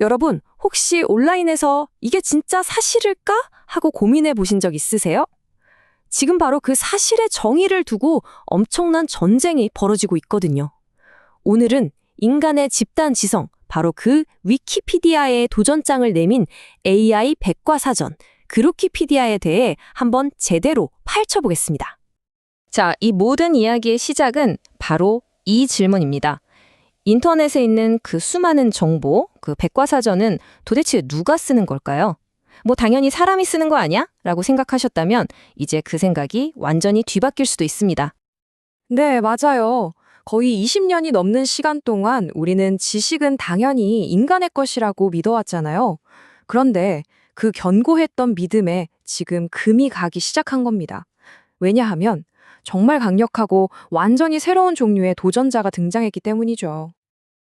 여러분, 혹시 온라인에서 이게 진짜 사실일까? 하고 고민해 보신 적 있으세요? 지금 바로 그 사실의 정의를 두고 엄청난 전쟁이 벌어지고 있거든요. 오늘은 인간의 집단 지성, 바로 그 위키피디아의 도전장을 내민 AI 백과사전, 그로키피디아에 대해 한번 제대로 파헤쳐보겠습니다. 자, 이 모든 이야기의 시작은 바로 이 질문입니다. 인터넷에 있는 그 수많은 정보, 그 백과사전은 도대체 누가 쓰는 걸까요? 뭐 당연히 사람이 쓰는 거 아니야? 라고 생각하셨다면 이제 그 생각이 완전히 뒤바뀔 수도 있습니다. 네, 맞아요. 거의 20년이 넘는 시간 동안 우리는 지식은 당연히 인간의 것이라고 믿어왔잖아요. 그런데 그 견고했던 믿음에 지금 금이 가기 시작한 겁니다. 왜냐하면 정말 강력하고 완전히 새로운 종류의 도전자가 등장했기 때문이죠.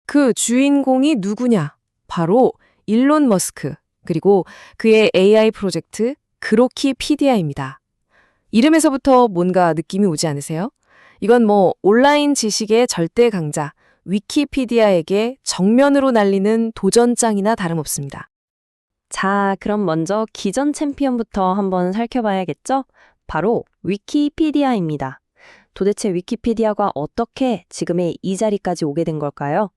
그 주인공이 누구냐? 바로 일론 머스크, 그리고 그의 AI 프로젝트 그로키피디아입니다. 이름에서부터 뭔가 느낌이 오지 않으세요? 이건 뭐 온라인 지식의 절대 강자, 위키피디아에게 정면으로 날리는 도전장이나 다름없습니다. 자, 그럼 먼저 기존 챔피언부터 한번 살펴봐야겠죠? 바로 위키피디아입니다. 도대체 위키피디아가 어떻게 지금의 이 자리까지 오게 된 걸까요?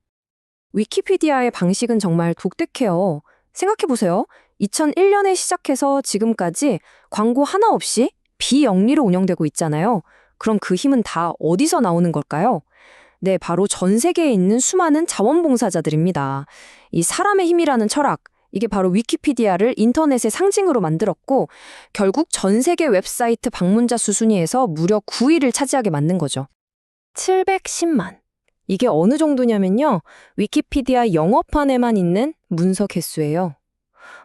위키피디아의 방식은 정말 독특해요. 생각해보세요. 2001년에 시작해서 지금까지 광고 하나 없이 비영리로 운영되고 있잖아요. 그럼 그 힘은 다 어디서 나오는 걸까요? 네, 바로 전 세계에 있는 수많은 자원봉사자들입니다. 이 사람의 힘이라는 철학, 이게 바로 위키피디아를 인터넷의 상징으로 만들었고 결국 전 세계 웹사이트 방문자 수 순위에서 무려 9위를 차지하게 만든 거죠. 710만. 이게 어느 정도냐면요. 위키피디아 영어판에만 있는 문서 개수예요.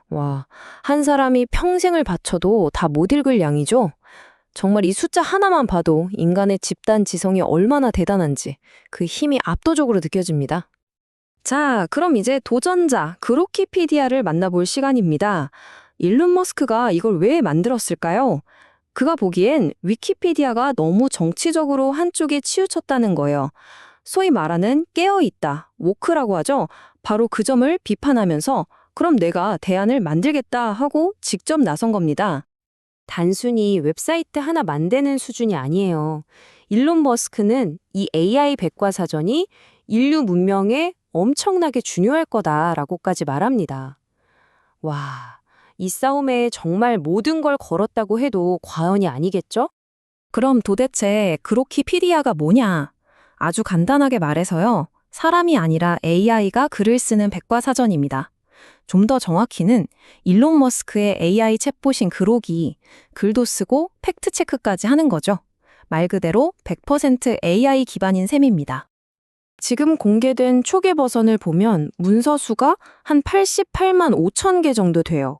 와, 한 사람이 평생을 바쳐도 다 못 읽을 양이죠? 정말 이 숫자 하나만 봐도 인간의 집단 지성이 얼마나 대단한지 그 힘이 압도적으로 느껴집니다. 자, 그럼 이제 도전자 그로키피디아를 만나볼 시간입니다. 일론 머스크가 이걸 왜 만들었을까요? 그가 보기엔 위키피디아가 너무 정치적으로 한쪽에 치우쳤다는 거예요. 소위 말하는 깨어있다, woke라고 하죠. 바로 그 점을 비판하면서 그럼 내가 대안을 만들겠다 하고 직접 나선 겁니다. 단순히 웹사이트 하나 만드는 수준이 아니에요. 일론 머스크는 이 AI 백과사전이 인류 문명에 엄청나게 중요할 거다라고까지 말합니다. 와, 이 싸움에 정말 모든 걸 걸었다고 해도 과언이 아니겠죠? 그럼 도대체 그로키피디아가 뭐냐? 아주 간단하게 말해서요. 사람이 아니라 AI가 글을 쓰는 백과사전입니다. 좀 더 정확히는 일론 머스크의 AI 챗봇인 그록이 글도 쓰고 팩트체크까지 하는 거죠. 말 그대로 100% AI 기반인 셈입니다. 지금 공개된 초기 버전을 보면 문서 수가 한 88만 5천 개 정도 돼요.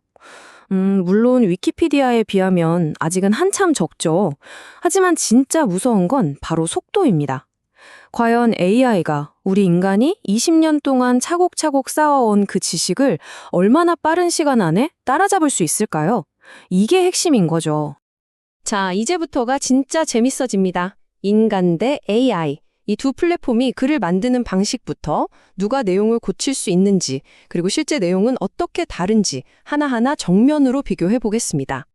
물론 위키피디아에 비하면 아직은 한참 적죠. 하지만 진짜 무서운 건 바로 속도입니다. 과연 AI가 우리 인간이 20년 동안 차곡차곡 쌓아온 그 지식을 얼마나 빠른 시간 안에 따라잡을 수 있을까요? 이게 핵심인 거죠. 자, 이제부터가 진짜 재밌어집니다. 인간 대 AI. 이 두 플랫폼이 글을 만드는 방식부터 누가 내용을 고칠 수 있는지, 그리고 실제 내용은 어떻게 다른지 하나하나 정면으로 비교해 보겠습니다.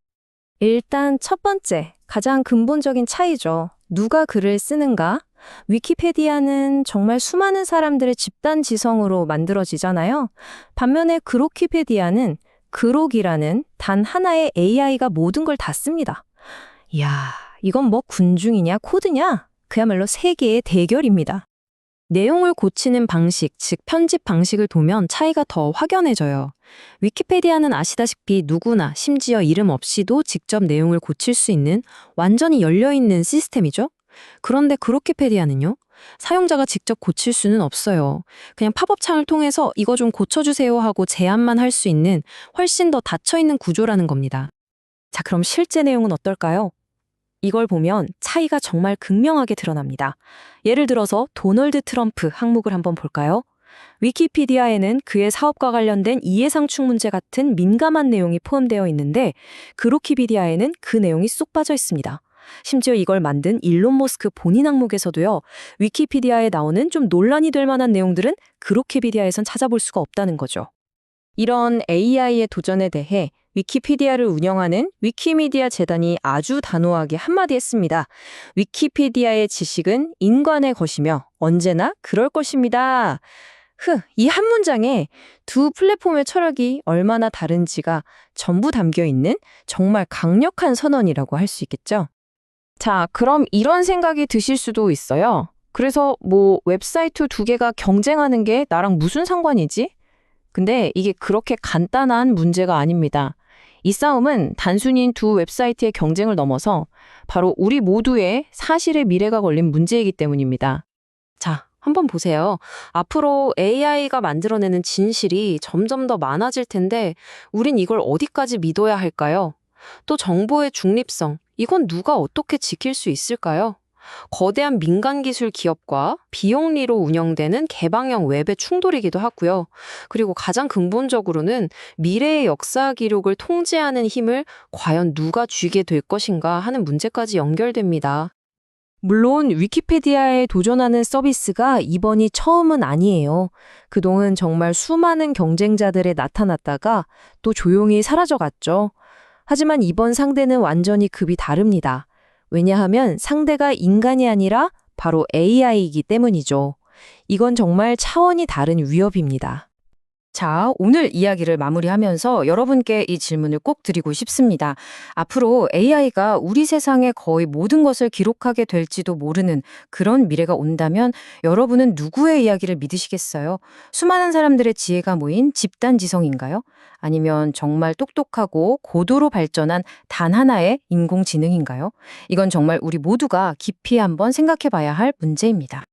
일단 첫 번째, 가장 근본적인 차이죠. 누가 글을 쓰는가? 위키피디아는 정말 수많은 사람들의 집단 지성으로 만들어지잖아요. 반면에 그로키피디아는 그록이라는 단 하나의 AI가 모든 걸 다 씁니다. 이야, 이건 뭐 군중이냐 코드냐? 그야말로 세계의 대결입니다. 내용을 고치는 방식, 즉 편집 방식을 보면 차이가 더 확연해져요. 위키피디아는 아시다시피 누구나 심지어 이름 없이도 직접 내용을 고칠 수 있는 완전히 열려있는 시스템이죠. 그런데 그로키피디아는요? 사용자가 직접 고칠 수는 없어요. 그냥 팝업 창을 통해서 이거 좀 고쳐주세요 하고 제안만 할 수 있는 훨씬 더 닫혀있는 구조라는 겁니다. 자, 그럼 실제 내용은 어떨까요? 이걸 보면 차이가 정말 극명하게 드러납니다. 예를 들어서 도널드 트럼프 항목을 한번 볼까요? 위키피디아에는 그의 사업과 관련된 이해상충 문제 같은 민감한 내용이 포함되어 있는데 그로키피디아에는 그 내용이 쏙 빠져 있습니다. 심지어 이걸 만든 일론 머스크 본인 항목에서도요. 위키피디아에 나오는 좀 논란이 될 만한 내용들은 그로키피디아에선 찾아볼 수가 없다는 거죠. 이런 AI의 도전에 대해 위키피디아를 운영하는 위키미디아 재단이 아주 단호하게 한마디 했습니다. 위키피디아의 지식은 인간의 것이며 언제나 그럴 것입니다. 이 한 문장에 두 플랫폼의 철학이 얼마나 다른지가 전부 담겨 있는 정말 강력한 선언이라고 할 수 있겠죠. 자, 그럼 이런 생각이 드실 수도 있어요. 그래서 웹사이트 두 개가 경쟁하는 게 나랑 무슨 상관이지? 근데 이게 그렇게 간단한 문제가 아닙니다. 이 싸움은 단순히 두 웹사이트의 경쟁을 넘어서 바로 우리 모두의 사실의 미래가 걸린 문제이기 때문입니다. 자, 한번 보세요. 앞으로 AI가 만들어내는 진실이 점점 더 많아질 텐데 우린 이걸 어디까지 믿어야 할까요? 또 정보의 중립성, 이건 누가 어떻게 지킬 수 있을까요? 거대한 민간 기술 기업과 비영리로 운영되는 개방형 웹의 충돌이기도 하고요. 그리고 가장 근본적으로는 미래의 역사 기록을 통제하는 힘을 과연 누가 쥐게 될 것인가 하는 문제까지 연결됩니다. 물론 위키피디아에 도전하는 서비스가 이번이 처음은 아니에요. 그동안 정말 수많은 경쟁자들이 나타났다가 또 조용히 사라져갔죠. 하지만 이번 상대는 완전히 급이 다릅니다. 왜냐하면 상대가 인간이 아니라 바로 AI이기 때문이죠. 이건 정말 차원이 다른 위협입니다. 자, 오늘 이야기를 마무리하면서 여러분께 이 질문을 꼭 드리고 싶습니다. 앞으로 AI가 우리 세상의 거의 모든 것을 기록하게 될지도 모르는 그런 미래가 온다면 여러분은 누구의 이야기를 믿으시겠어요? 수많은 사람들의 지혜가 모인 집단 지성인가요? 아니면 정말 똑똑하고 고도로 발전한 단 하나의 인공지능인가요? 이건 정말 우리 모두가 깊이 한번 생각해 봐야 할 문제입니다.